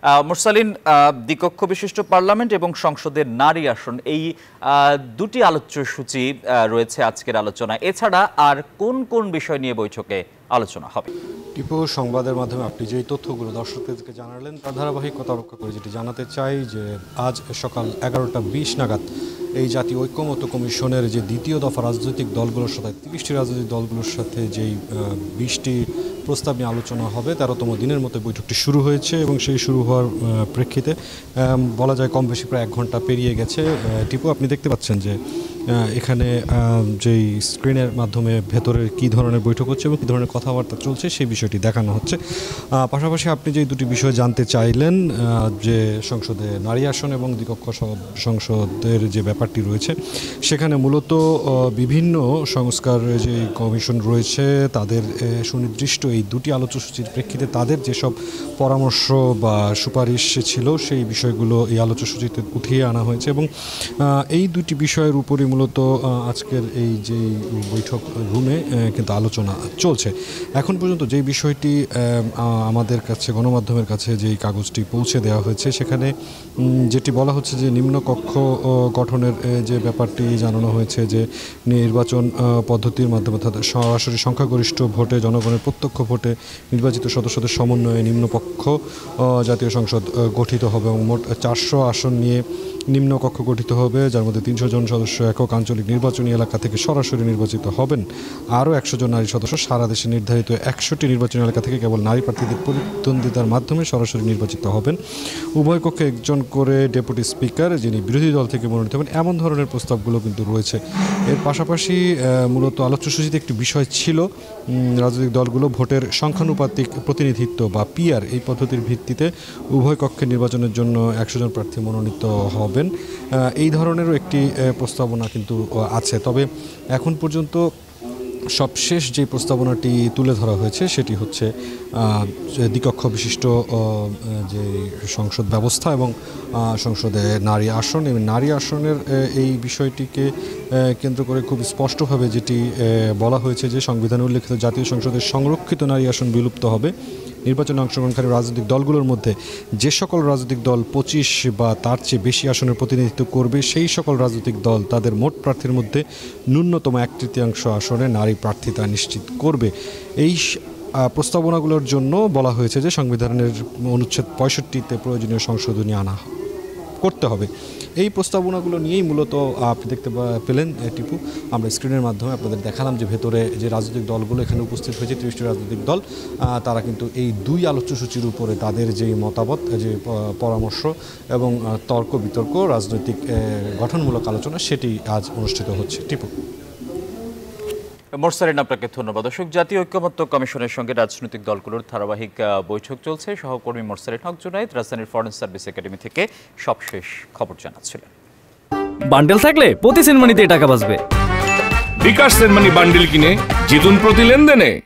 মুরসালিন, দ্বিকক্ষ বিশিষ্ট পার্লামেন্ট এবং সংসদের নারী আসন এই দুটি আলোচ্য সূচি রয়েছে আজকের আলোচনা। এছাড়া আর কোন কোন বিষয় নিয়ে বৈঠকে আলোচনা হবে? টিপু, সংবাদের মাধ্যমে আপনি যে তথ্যগুলো দর্শকদেরকে জানালেন তার ধারাবাহিকতা রক্ষা করে যেটি জানাতে চাই যে আজ সকাল 11:20 নাগাদ এই জাতীয় ঐক্যমত্য কমিশনের যে দ্বিতীয় দফা রাজনৈতিক দলগুলোর সাথে 30টি রাজনৈতিক দলগুলোর সাথে যেই 20টি প্রস্তাব নিয়ে আলোচনা হবে 13তম দিনের মতো বৈঠকটি শুরু হয়েছে এবং সেই শুরু হওয়ার প্রেক্ষিতে বলা যায় কম বেশি প্রায় 1 ঘন্টা পেরিয়ে গেছে। টিপু, আপনি দেখতে পাচ্ছেন যে এখানে যেই স্ক্রিনের মাধ্যমে ভেতরে কী ধরনের বৈঠক হচ্ছে এবং কী ধরনের কথাবার্তা চলছে সেই বিষয়টি দেখানো হচ্ছে। পাশাপাশি আপনি যে দুটি বিষয় জানতে চাইলেন, যে সংসদে নারী আসন এবং দ্বিকক্ষ সংসদের যে ব্যাপারটি রয়েছে সেখানে মূলত বিভিন্ন সংস্কার যে কমিশন রয়েছে তাদের সুনির্দিষ্ট এই দুটি আলোচনাসূচির প্রেক্ষিতে তাদের যেসব পরামর্শ বা সুপারিশ ছিল সেই বিষয়গুলো এই আলোচনাসূচিতে উঠিয়ে আনা হয়েছে এবং এই দুটি বিষয়ের উপরই মূলত আজকের এই যে বৈঠক রুমে কিন্তু আলোচনা চলছে। এখন পর্যন্ত যে বিষয়টি আমাদের কাছে গণমাধ্যমের কাছে যেই কাগজটি পৌঁছে দেওয়া হয়েছে সেখানে যেটি বলা হচ্ছে যে নিম্নকক্ষ গঠনের যে ব্যাপারটি জানানো হয়েছে যে নির্বাচন পদ্ধতির মাধ্যমে অর্থাৎ সরাসরি সংখ্যাগরিষ্ঠ ভোটে জনগণের প্রত্যক্ষ ভোটে নির্বাচিত সদস্যদের সমন্বয়ে নিম্নপক্ষ জাতীয় সংসদ গঠিত হবে এবং মোট 400 আসন নিয়ে নিম্নকক্ষ গঠিত হবে, যার মধ্যে 300 জন সদস্য একক আঞ্চলিক নির্বাচনী এলাকা থেকে সরাসরি নির্বাচিত হবেন। আরও 100 জন নারী সদস্য সারা দেশে নির্ধারিত 100টি নির্বাচনী এলাকা থেকে কেবল নারী প্রার্থীদের প্রতিদ্বন্দ্বিতার মাধ্যমে সরাসরি নির্বাচিত হবেন। উভয় কক্ষে একজন করে ডেপুটি স্পিকার যিনি বিরোধী দল থেকে মনোনীত হবেন, এমন ধরনের প্রস্তাবগুলো কিন্তু রয়েছে। এর পাশাপাশি মূলত আলোচ্যসূচিতে একটি বিষয় ছিল রাজনৈতিক দলগুলো ভোটের সংখ্যানুপাতিক প্রতিনিধিত্ব বা পিআর এই পদ্ধতির ভিত্তিতে উভয় কক্ষে নির্বাচনের জন্য 100 জন প্রার্থী মনোনীত হবেন। এই ধরনেরও একটি প্রস্তাবনা কিন্তু আছে। তবে এখন পর্যন্ত সবশেষ যে প্রস্তাবনাটি তুলে ধরা হয়েছে সেটি হচ্ছে দ্বিকক্ষ বিশিষ্ট যে সংসদ ব্যবস্থা এবং সংসদে নারী আসন। এবং নারী আসনের এই বিষয়টিকে কেন্দ্র করে খুব স্পষ্টভাবে যেটি বলা হয়েছে যে সংবিধানে উল্লেখিত জাতীয় সংসদের সংরক্ষিত নারী আসন বিলুপ্ত হবে। নির্বাচনে অংশগ্রহণকারী রাজনৈতিক দলগুলোর মধ্যে যে সকল রাজনৈতিক দল 25 বা তার চেয়ে বেশি আসনের প্রতিনিধিত্ব করবে সেই সকল রাজনৈতিক দল তাদের মোট প্রার্থীর মধ্যে ন্যূনতম 1/3 আসনে নারী প্রার্থিতা নিশ্চিত করবে। এই প্রস্তাবনাগুলোর জন্য বলা হয়েছে যে সংবিধানের অনুচ্ছেদ 65তে প্রয়োজনীয় সংশোধনী করতে হবে। এই প্রস্তাবনাগুলো নিয়েই মূলত আপনি দেখতে পেলেন টিপু, আমরা স্ক্রিনের মাধ্যমে আপনাদের দেখালাম যে ভেতরে যে রাজনৈতিক দলগুলো এখানে উপস্থিত হয়েছে 30টি রাজনৈতিক দল, তারা কিন্তু এই দুই আলোচ্যসূচির উপরে তাদের যে মতামত, যে পরামর্শ এবং তর্ক বিতর্ক রাজনৈতিক গঠনমূলক আলোচনা সেটি আজ অনুষ্ঠিত হচ্ছে। টিপু, মুরসালিন, আপনাকে ধন্যবাদ। দর্শক, জাতীয় ঐক্যমত্য কমিশনের সঙ্গে রাজনৈতিক দলগুলোর ধারাবাহিক বৈঠক চলছে। সহকর্মী মুরসালিন হক জুনায়েদ রাজধানীর ফরেন সার্ভিস একাডেমি থেকে সবশেষ খবর জানাচ্ছিলেন। বান্ডেল থাকলে প্রতি সেনমানিতে টাকা বাঁচবে। বিকাশ সেনমানি বান্ডেল কিনে জিতুন প্রতি লেনদেনে।